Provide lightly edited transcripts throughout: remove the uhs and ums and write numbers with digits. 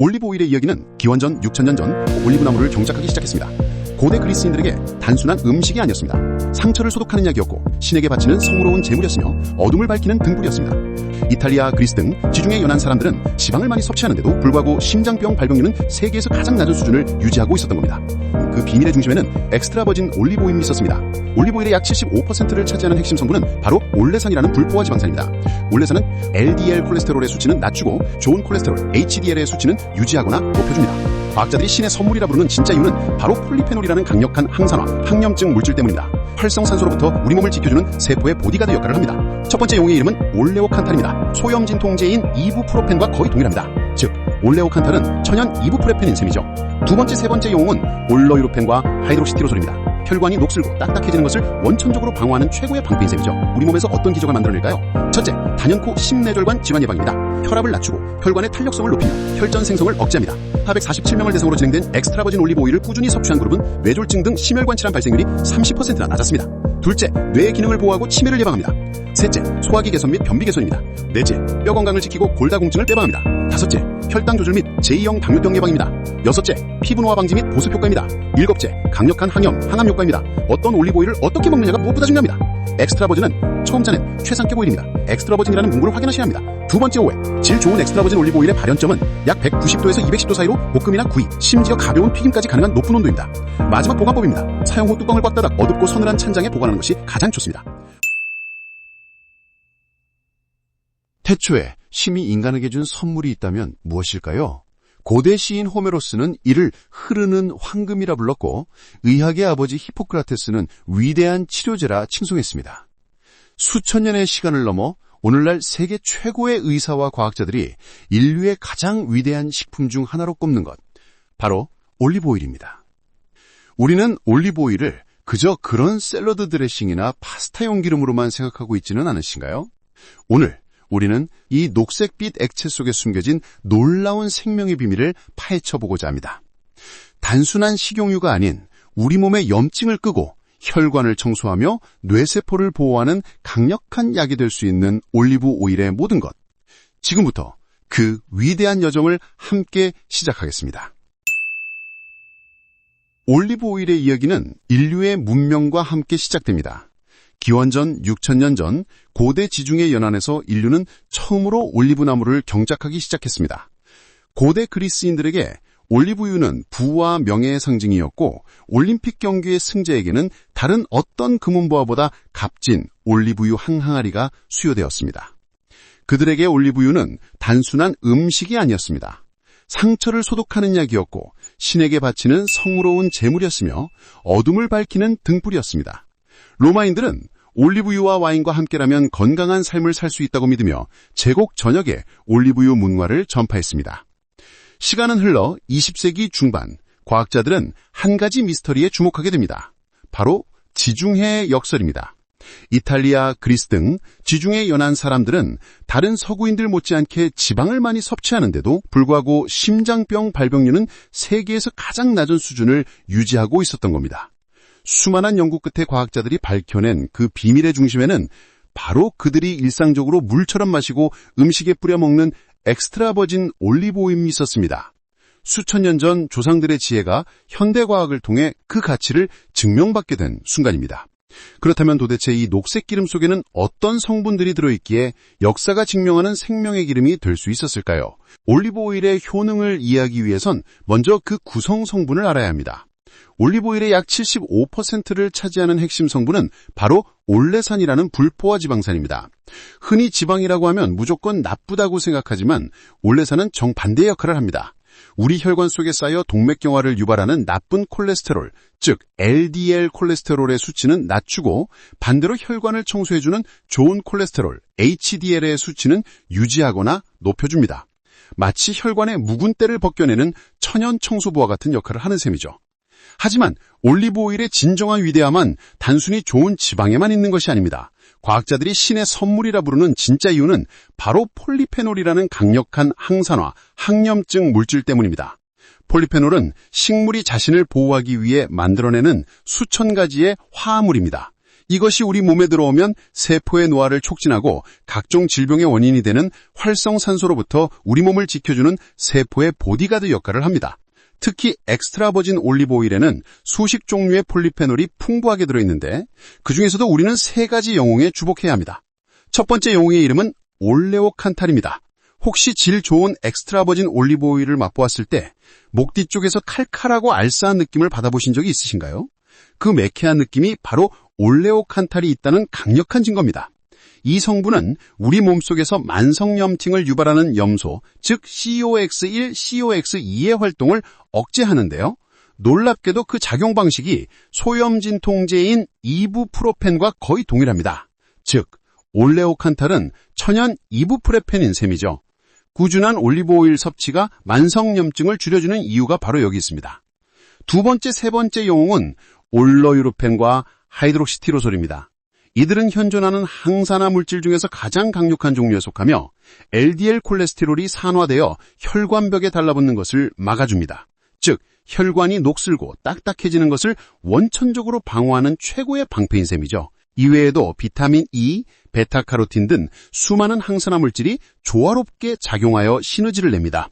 올리브 오일의 이야기는 기원전 6000년 전 올리브나무를 경작하기 시작했습니다. 고대 그리스인들에게 단순한 음식이 아니었습니다. 상처를 소독하는 약이었고 신에게 바치는 성으로운 제물이었으며 어둠을 밝히는 등불이었습니다. 이탈리아, 그리스 등 지중해 연안 사람들은 지방을 많이 섭취하는데도 불구하고 심장병 발병률은 세계에서 가장 낮은 수준을 유지하고 있었던 겁니다. 그 비밀의 중심에는 엑스트라 버진 올리브 오일이 있었습니다. 올리브 오일의 약 75%를 차지하는 핵심 성분은 바로 올레산이라는 불포화 지방산입니다. 올레산은 LDL 콜레스테롤의 수치는 낮추고 좋은 콜레스테롤 HDL의 수치는 유지하거나 높여줍니다. 과학자들이 신의 선물이라 부르는 진짜 이유는 바로 폴리페놀이라는 강력한 항산화, 항염증 물질 때문입니다. 활성산소로부터 우리 몸을 지켜주는 세포의 보디가드 역할을 합니다. 첫 번째 용의 이름은 올레오칸탈입니다. 소염 진통제인 이부프로펜과 거의 동일합니다. 즉, 올레오칸탈은 천연 이부프로펜인 셈이죠. 두 번째, 세 번째 용은 올러유로펜과 하이드록시티로솔입니다. 혈관이 녹슬고 딱딱해지는 것을 원천적으로 방어하는 최고의 방패인 셈이죠. 우리 몸에서 어떤 기적을 만들어낼까요? 첫째, 단연코 심뇌절관 질환 예방입니다. 혈압을 낮추고 혈관의 탄력성을 높이며 혈전 생성을 억제합니다. 447명을 대상으로 진행된 엑스트라 버진 올리브 오일을 꾸준히 섭취한 그룹은 뇌졸중 등 심혈관 질환 발생률이 30%나 낮았습니다. 둘째, 뇌의 기능을 보호하고 치매를 예방합니다. 셋째, 소화기 개선 및 변비 개선입니다. 넷째, 뼈 건강을 지키고 골다공증을 예방합니다. 다섯째, 혈당 조절 및 제2형 당뇨병 예방입니다. 여섯째, 피부 노화 방지 및 보습 효과입니다. 일곱째, 강력한 항암 효과입니다. 어떤 올리브 오일을 어떻게 먹느냐가 무엇보다 중요합니다. 엑스트라 버진은 처음 짜낸 최상급 오일입니다. 엑스트라 버진이라는 문구를 확인하셔야 합니다. 두 번째 오해, 질 좋은 엑스트라 버진 올리브 오일의 발연점은 약 190도에서 210도 사이로 볶음이나 구이, 심지어 가벼운 튀김까지 가능한 높은 온도입니다. 마지막 보관법입니다. 사용 후 뚜껑을 꽉 닫아 어둡고 서늘한 찬장에 보관하는 것이 가장 좋습니다. 태초에 신이 인간에게 준 선물이 있다면 무엇일까요? 고대 시인 호메로스는 이를 흐르는 황금이라 불렀고 의학의 아버지 히포크라테스는 위대한 치료제라 칭송했습니다. 수천 년의 시간을 넘어 오늘날 세계 최고의 의사와 과학자들이 인류의 가장 위대한 식품 중 하나로 꼽는 것, 바로 올리브 오일입니다. 우리는 올리브 오일을 그저 그런 샐러드 드레싱이나 파스타용 기름으로만 생각하고 있지는 않으신가요? 오늘 우리는 이 녹색빛 액체 속에 숨겨진 놀라운 생명의 비밀을 파헤쳐보고자 합니다. 단순한 식용유가 아닌 우리 몸의 염증을 끄고 혈관을 청소하며 뇌세포를 보호하는 강력한 약이 될 수 있는 올리브 오일의 모든 것. 지금부터 그 위대한 여정을 함께 시작하겠습니다. 올리브 오일의 이야기는 인류의 문명과 함께 시작됩니다. 기원전 6000년 전 고대 지중해 연안에서 인류는 처음으로 올리브나무를 경작하기 시작했습니다. 고대 그리스인들에게 올리브유는 부와 명예의 상징이었고 올림픽 경기의 승자에게는 다른 어떤 금은보화보다 값진 올리브유 한 항아리가 수여되었습니다. 그들에게 올리브유는 단순한 음식이 아니었습니다. 상처를 소독하는 약이었고 신에게 바치는 성으로운 제물이었으며 어둠을 밝히는 등불이었습니다. 로마인들은 올리브유와 와인과 함께라면 건강한 삶을 살 수 있다고 믿으며 제국 전역에 올리브유 문화를 전파했습니다. 시간은 흘러 20세기 중반, 과학자들은 한 가지 미스터리에 주목하게 됩니다. 바로 지중해의 역설입니다. 이탈리아, 그리스 등 지중해 연안 사람들은 다른 서구인들 못지않게 지방을 많이 섭취하는데도 불구하고 심장병 발병률은 세계에서 가장 낮은 수준을 유지하고 있었던 겁니다. 수많은 연구 끝에 과학자들이 밝혀낸 그 비밀의 중심에는 바로 그들이 일상적으로 물처럼 마시고 음식에 뿌려 먹는 엑스트라 버진 올리브 오일이 있었습니다. 수천 년 전 조상들의 지혜가 현대과학을 통해 그 가치를 증명받게 된 순간입니다. 그렇다면 도대체 이 녹색 기름 속에는 어떤 성분들이 들어있기에 역사가 증명하는 생명의 기름이 될 수 있었을까요? 올리브 오일의 효능을 이해하기 위해선 먼저 그 구성 성분을 알아야 합니다. 올리브 오일의 약 75%를 차지하는 핵심 성분은 바로 올레산이라는 불포화 지방산입니다. 흔히 지방이라고 하면 무조건 나쁘다고 생각하지만 올레산은 정반대의 역할을 합니다. 우리 혈관 속에 쌓여 동맥경화를 유발하는 나쁜 콜레스테롤, 즉 LDL 콜레스테롤의 수치는 낮추고 반대로 혈관을 청소해주는 좋은 콜레스테롤, HDL의 수치는 유지하거나 높여줍니다. 마치 혈관의 묵은 때를 벗겨내는 천연 청소부와 같은 역할을 하는 셈이죠. 하지만 올리브 오일의 진정한 위대함은 단순히 좋은 지방에만 있는 것이 아닙니다. 과학자들이 신의 선물이라 부르는 진짜 이유는 바로 폴리페놀이라는 강력한 항산화, 항염증 물질 때문입니다. 폴리페놀은 식물이 자신을 보호하기 위해 만들어내는 수천 가지의 화합물입니다. 이것이 우리 몸에 들어오면 세포의 노화를 촉진하고 각종 질병의 원인이 되는 활성산소로부터 우리 몸을 지켜주는 세포의 보디가드 역할을 합니다. 특히 엑스트라 버진 올리브 오일에는 수십 종류의 폴리페놀이 풍부하게 들어있는데 그중에서도 우리는 세 가지 영웅에 주목해야 합니다. 첫 번째 영웅의 이름은 올레오칸탈입니다. 혹시 질 좋은 엑스트라 버진 올리브 오일을 맛보았을 때 목 뒤쪽에서 칼칼하고 알싸한 느낌을 받아보신 적이 있으신가요? 그 매캐한 느낌이 바로 올레오칸탈이 있다는 강력한 증거입니다. 이 성분은 우리 몸속에서 만성염증을 유발하는 염소, 즉 COX1, COX2의 활동을 억제하는데요. 놀랍게도 그 작용 방식이 소염진통제인 이부프로펜과 거의 동일합니다. 즉, 올레오칸탈은 천연 이부프로펜인 셈이죠. 꾸준한 올리브 오일 섭취가 만성염증을 줄여주는 이유가 바로 여기 있습니다. 두 번째, 세 번째 영웅은 올러유로펜과 하이드록시티로솔입니다. 이들은 현존하는 항산화 물질 중에서 가장 강력한 종류에 속하며 LDL 콜레스테롤이 산화되어 혈관벽에 달라붙는 것을 막아줍니다. 즉, 혈관이 녹슬고 딱딱해지는 것을 원천적으로 방어하는 최고의 방패인 셈이죠. 이외에도 비타민 E, 베타카로틴 등 수많은 항산화 물질이 조화롭게 작용하여 시너지를 냅니다.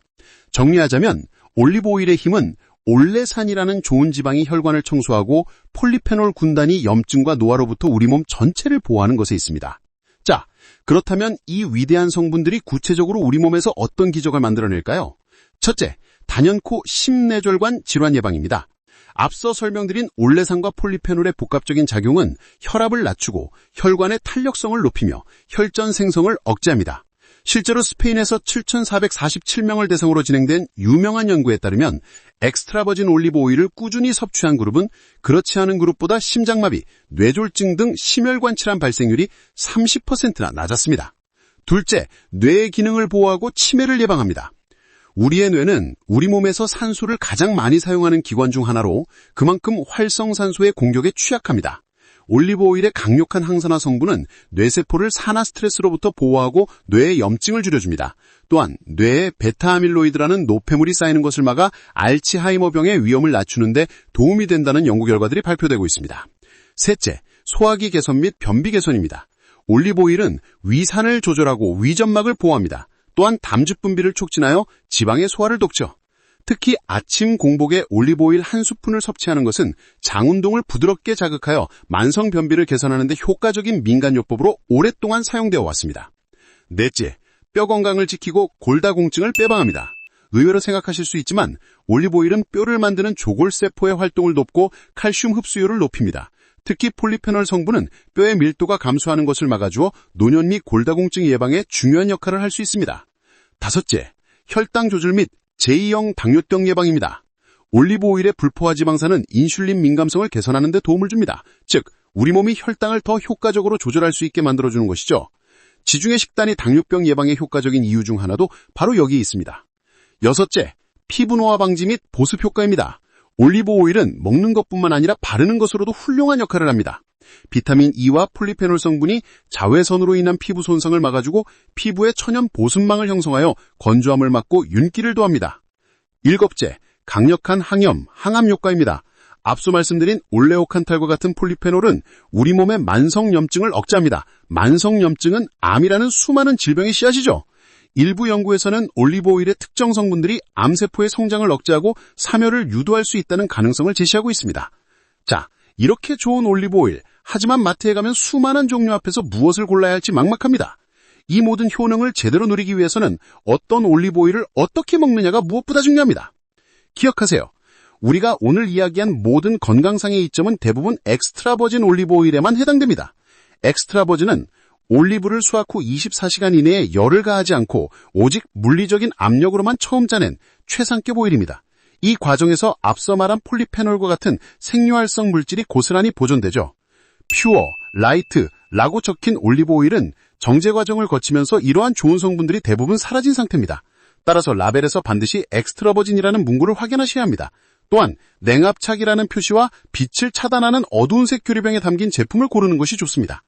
정리하자면 올리브 오일의 힘은 올레산이라는 좋은 지방이 혈관을 청소하고 폴리페놀 군단이 염증과 노화로부터 우리 몸 전체를 보호하는 것에 있습니다. 자, 그렇다면 이 위대한 성분들이 구체적으로 우리 몸에서 어떤 기적을 만들어낼까요? 첫째, 단연코 심뇌졸관 질환 예방입니다. 앞서 설명드린 올레산과 폴리페놀의 복합적인 작용은 혈압을 낮추고 혈관의 탄력성을 높이며 혈전 생성을 억제합니다. 실제로 스페인에서 7,447명을 대상으로 진행된 유명한 연구에 따르면 엑스트라 버진 올리브 오일을 꾸준히 섭취한 그룹은 그렇지 않은 그룹보다 심장마비, 뇌졸중 등 심혈관 질환 발생률이 30%나 낮았습니다. 둘째, 뇌의 기능을 보호하고 치매를 예방합니다. 우리의 뇌는 우리 몸에서 산소를 가장 많이 사용하는 기관 중 하나로 그만큼 활성산소의 공격에 취약합니다. 올리브 오일의 강력한 항산화 성분은 뇌세포를 산화 스트레스로부터 보호하고 뇌의 염증을 줄여줍니다. 또한 뇌에 베타아밀로이드라는 노폐물이 쌓이는 것을 막아 알츠하이머병의 위험을 낮추는 데 도움이 된다는 연구 결과들이 발표되고 있습니다. 셋째, 소화기 개선 및 변비 개선입니다. 올리브 오일은 위산을 조절하고 위점막을 보호합니다. 또한 담즙 분비를 촉진하여 지방의 소화를 돕죠. 특히 아침 공복에 올리브 오일 한 스푼을 섭취하는 것은 장 운동을 부드럽게 자극하여 만성 변비를 개선하는 데 효과적인 민간요법으로 오랫동안 사용되어 왔습니다. 넷째, 뼈 건강을 지키고 골다공증을 빼방합니다. 의외로 생각하실 수 있지만 올리브 오일은 뼈를 만드는 조골세포의 활동을 돕고 칼슘 흡수율을 높입니다. 특히 폴리페놀 성분은 뼈의 밀도가 감소하는 것을 막아주어 노년 및 골다공증 예방에 중요한 역할을 할 수 있습니다. 다섯째, 혈당 조절 및 제2형 당뇨병 예방입니다. 올리브 오일의 불포화 지방산은 인슐린 민감성을 개선하는 데 도움을 줍니다. 즉, 우리 몸이 혈당을 더 효과적으로 조절할 수 있게 만들어주는 것이죠. 지중해 식단이 당뇨병 예방에 효과적인 이유 중 하나도 바로 여기에 있습니다. 여섯째, 피부 노화 방지 및 보습 효과입니다. 올리브 오일은 먹는 것뿐만 아니라 바르는 것으로도 훌륭한 역할을 합니다. 비타민 E와 폴리페놀 성분이 자외선으로 인한 피부 손상을 막아주고 피부에 천연 보습망을 형성하여 건조함을 막고 윤기를 도합니다. 일곱째, 강력한 항염, 항암 효과입니다. 앞서 말씀드린 올레오칸탈과 같은 폴리페놀은 우리 몸의 만성염증을 억제합니다. 만성염증은 암이라는 수많은 질병의 씨앗이죠. 일부 연구에서는 올리브 오일의 특정 성분들이 암세포의 성장을 억제하고 사멸을 유도할 수 있다는 가능성을 제시하고 있습니다. 자, 이렇게 좋은 올리브 오일, 하지만 마트에 가면 수많은 종류 앞에서 무엇을 골라야 할지 막막합니다. 이 모든 효능을 제대로 누리기 위해서는 어떤 올리브 오일을 어떻게 먹느냐가 무엇보다 중요합니다. 기억하세요. 우리가 오늘 이야기한 모든 건강상의 이점은 대부분 엑스트라 버진 올리브 오일에만 해당됩니다. 엑스트라 버진은 올리브를 수확 후 24시간 이내에 열을 가하지 않고 오직 물리적인 압력으로만 처음 짜낸 최상급 오일입니다. 이 과정에서 앞서 말한 폴리페놀과 같은 생유활성 물질이 고스란히 보존되죠. 퓨어, 라이트, 라고 적힌 올리브 오일은 정제 과정을 거치면서 이러한 좋은 성분들이 대부분 사라진 상태입니다. 따라서 라벨에서 반드시 엑스트라 버진이라는 문구를 확인하셔야 합니다. 또한 냉압착이라는 표시와 빛을 차단하는 어두운 색 교리병에 담긴 제품을 고르는 것이 좋습니다.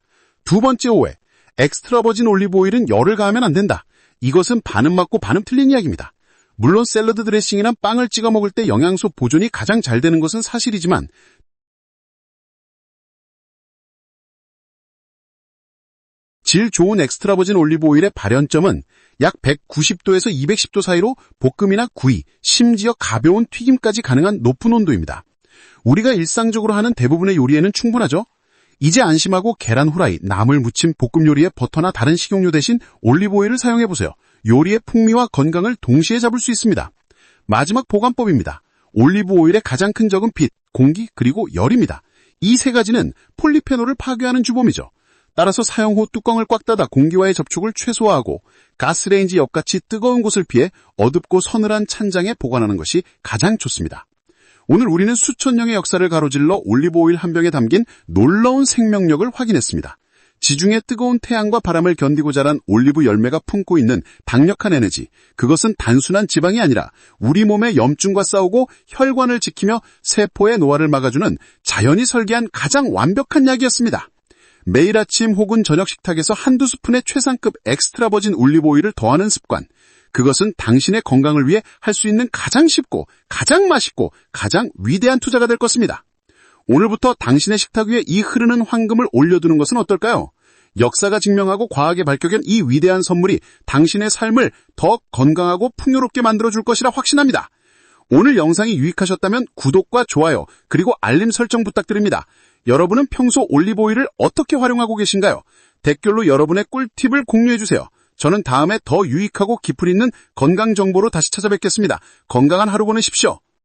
두 번째 오해, 엑스트라 버진 올리브 오일은 열을 가하면 안 된다. 이것은 반은 맞고 반은 틀린 이야기입니다. 물론 샐러드 드레싱이나 빵을 찍어 먹을 때 영양소 보존이 가장 잘 되는 것은 사실이지만 질 좋은 엑스트라 버진 올리브 오일의 발연점은 약 190도에서 210도 사이로 볶음이나 구이, 심지어 가벼운 튀김까지 가능한 높은 온도입니다. 우리가 일상적으로 하는 대부분의 요리에는 충분하죠? 이제 안심하고 계란 후라이, 나물 무침, 볶음 요리에 버터나 다른 식용유 대신 올리브 오일을 사용해보세요. 요리의 풍미와 건강을 동시에 잡을 수 있습니다. 마지막 보관법입니다. 올리브 오일의 가장 큰 적은 빛, 공기, 그리고 열입니다. 이 세 가지는 폴리페놀을 파괴하는 주범이죠. 따라서 사용 후 뚜껑을 꽉 닫아 공기와의 접촉을 최소화하고 가스레인지 옆같이 뜨거운 곳을 피해 어둡고 서늘한 찬장에 보관하는 것이 가장 좋습니다. 오늘 우리는 수천 년의 역사를 가로질러 올리브 오일 한 병에 담긴 놀라운 생명력을 확인했습니다. 지중해 뜨거운 태양과 바람을 견디고 자란 올리브 열매가 품고 있는 강력한 에너지, 그것은 단순한 지방이 아니라 우리 몸의 염증과 싸우고 혈관을 지키며 세포의 노화를 막아주는 자연이 설계한 가장 완벽한 약이었습니다. 매일 아침 혹은 저녁 식탁에서 한두 스푼의 최상급 엑스트라 버진 올리브 오일을 더하는 습관, 그것은 당신의 건강을 위해 할 수 있는 가장 쉽고 가장 맛있고 가장 위대한 투자가 될 것입니다. 오늘부터 당신의 식탁 위에 이 흐르는 황금을 올려두는 것은 어떨까요? 역사가 증명하고 과학에 밝혀진 이 위대한 선물이 당신의 삶을 더 건강하고 풍요롭게 만들어줄 것이라 확신합니다. 오늘 영상이 유익하셨다면 구독과 좋아요 그리고 알림 설정 부탁드립니다. 여러분은 평소 올리브 오일을 어떻게 활용하고 계신가요? 댓글로 여러분의 꿀팁을 공유해주세요. 저는 다음에 더 유익하고 깊이 있는 건강 정보로 다시 찾아뵙겠습니다. 건강한 하루 보내십시오.